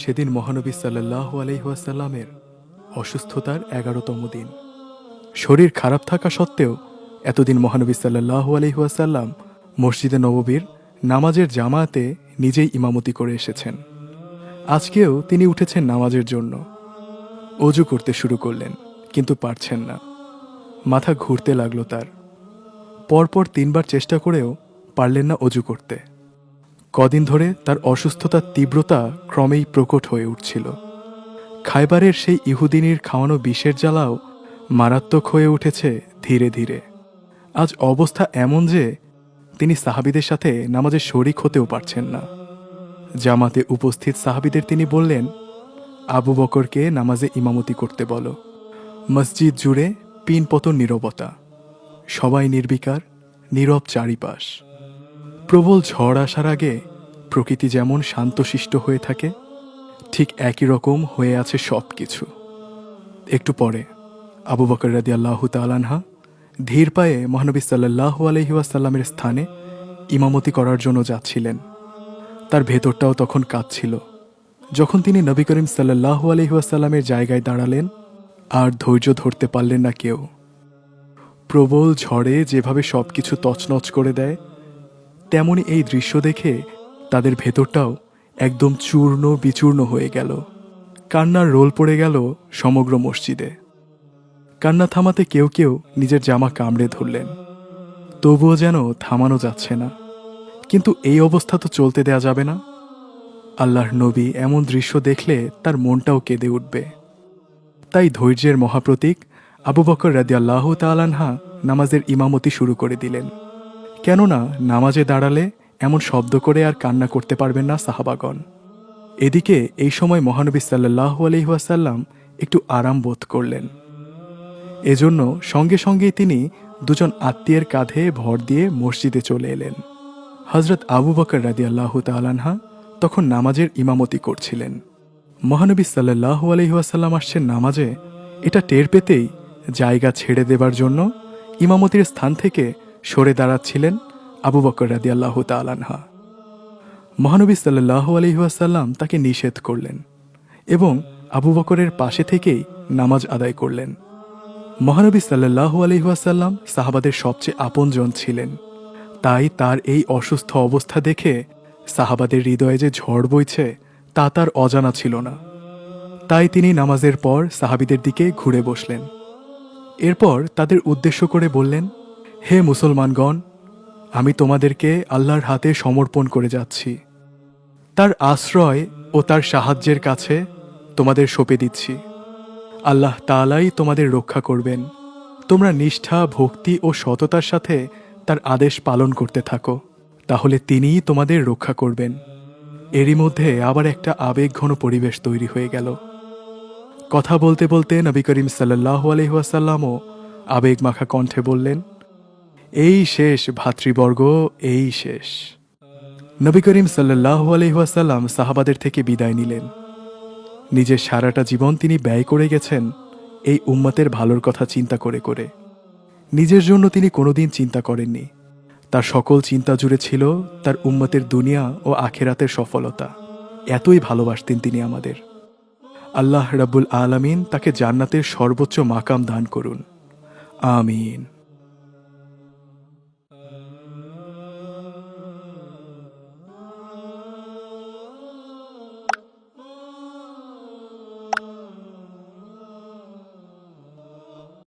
সেদিন মহানবী সাল্লাল্লাহু আলাইহি ওয়াসাল্লামের অসুস্থতার 11তম দিন। শরীর খারাপ থাকা সত্ত্বেও এতদিন মহানবী সাল্লাল্লাহু আলাইহি ওয়াসাল্লাম মসজিদে নববীর নামাজের জামায়াতে নিজেই ইমামতি করে এসেছেন। আজকেও তিনি উঠেছেন নামাজের জন্য। অজু করতে শুরু করলেন, কিন্তু পারছেন না। মাথা ঘুরতে লাগলো তার। পরপর 3বার চেষ্টা করেও পারলেন না অজু করতে। কদিন ধরে তার অসুস্থতার তীব্রতা ক্রমেই প্রকট হয়ে উঠছিল। খায়বারের সেই ইহুদিনীর খাওয়ানো বিষের জ্বালাও মারাত্মক হয়ে উঠেছে ধীরে ধীরে। আজ অবস্থা এমন যে তিনি সাহাবীদের সাথে নামাজে শরিক হতেও পারছেন না। জামাতে উপস্থিত সাহাবীদের তিনি বললেন, আবু বকরকে নামাজে ইমামতি করতে বলো। মসজিদ জুড়ে পিনপতন নীরবতা, সবাই নির্বিকার, নীরব চারিপাশ। প্রবল ঝড় আসার আগে প্রকৃতি যেমন শান্তশিষ্ট হয়ে থাকে, ঠিক একই রকম হয়ে আছে সব কিছু। একটু পরে আবু বকর রাদিয়াল্লাহু তাআলা আনহু ধীর পায়ে মহানবী সাল্লাল্লাহু আলাইহি ওয়াসাল্লামের স্থানে ইমামতি করার জন্য যাচ্ছিলেন। তার ভেতরটাও তখন কাঁদছিল। যখন তিনি নবী করিম সাল্লাল্লাহু আলাইহি ওয়াসাল্লামের জায়গায় দাঁড়ালেন, আর ধৈর্য ধরতে পারলেন না কেউ। প্রবল ঝড়ে যেভাবে সবকিছু তছনছ করে দেয়, তেমনি এই দৃশ্য দেখে তাদের ভেতরটাও একদম চূর্ণ বিচূর্ণ হয়ে গেল। কান্নার রোল পড়ে গেল সমগ্র মসজিদে। কান্না থামাতে কেউ কেউ নিজের জামা কামড়ে ধরলেন, তবুও যেন থামানো যাচ্ছে না। কিন্তু এই অবস্থা তো চলতে দেয়া যাবে না। আল্লাহর নবী এমন দৃশ্য দেখলে তার মনটাও কেঁদে উঠবে। তাই ধৈর্যের মহাপ্রতীক আবু বকর রাদিয়াল্লাহু তাআলা আনহু নামাজের ইমামতি শুরু করে দিলেন। কেননা নামাজে দাঁড়ালে এমন শব্দ করে আর কান্না করতে পারবেন না সাহাবাগণ। এদিকে এই সময় মহানবী সাল্লাল্লাহু আলাইহি ওয়াসাল্লাম একটু আরাম বোধ করলেন। এজন্য সঙ্গে সঙ্গেই তিনি দুজন আত্মীয়ের কাঁধে ভর দিয়ে মসজিদে চলে এলেন। হযরত আবু বকর রাদিয়াল্লাহু তাআলা আনহু তখন নামাজের ইমামতি করছিলেন। মহানবী সাল্লাল্লাহু আলাইহি ওয়াসাল্লাম আসছেন নামাজে, এটা টের পেতেই জায়গা ছেড়ে দেবার জন্য ইমামতির স্থান থেকে সরে দাঁড়াচ্ছিলেন আবু বকর রাদিয়াল্লাহু তাআলা আনহু। মহানবী সাল্লাল্লাহু আলাইহি ওয়াসাল্লাম তাকে নিষেধ করলেন এবং আবু বকরের পাশে থেকেই নামাজ আদায় করলেন। মহানবী সাল্লাল্লাহু আলাইহি ওয়াসাল্লাম সাহাবাদের সবচেয়ে আপনজন ছিলেন। তাই তার এই অসুস্থ অবস্থা দেখে সাহাবাদের হৃদয়ে যে ঝড় বইছে তা তার অজানা ছিল না। তাই তিনি নামাজের পর সাহাবীদের দিকে ঘুরে বসলেন। এরপর তাদের উদ্দেশ্য করে বললেন, হে মুসলমানগণ, আমি তোমাদেরকে আল্লাহর হাতে সমর্পণ করে যাচ্ছি। তার আশ্রয় ও তার সাহায্যের কাছে তোমাদের সঁপে দিচ্ছি। আল্লাহ তাআলাই তোমাদের রক্ষা করবেন। তোমরা নিষ্ঠা, ভক্তি ও সততার সাথে তার আদেশ পালন করতে থাকো, তাহলে তিনিই তোমাদের রক্ষা করবেন। এরই মধ্যে আবার একটা আবেগঘন পরিবেশ তৈরি হয়ে গেল। কথা বলতে বলতে নবী করিম সাল্লাল্লাহু আলাইহি ওয়াসাল্লামও আবেগমাখা কণ্ঠে বললেন, এই শেষ ভাতৃবর্গ, এই শেষ। নবী করিম সাল্লাল্লাহু আলাইহি ওয়াসাল্লাম সাহাবাদের থেকে বিদায় নিলেন। নিজের সারাটা জীবন তিনি ব্যয় করে গেছেন এই উম্মতের ভালোর কথা চিন্তা করে করে। নিজের জন্য তিনি কোনোদিন চিন্তা করেননি। তার সকল চিন্তা জুড়ে ছিল তার উম্মতের দুনিয়া ও আখিরাতের সফলতা। এতই ভালোবাসতেন তিনি আমাদের। আল্লাহ রাব্বুল আলামিন তাকে জান্নাতের সর্বোচ্চ মাকাম দান করুন, আমিন।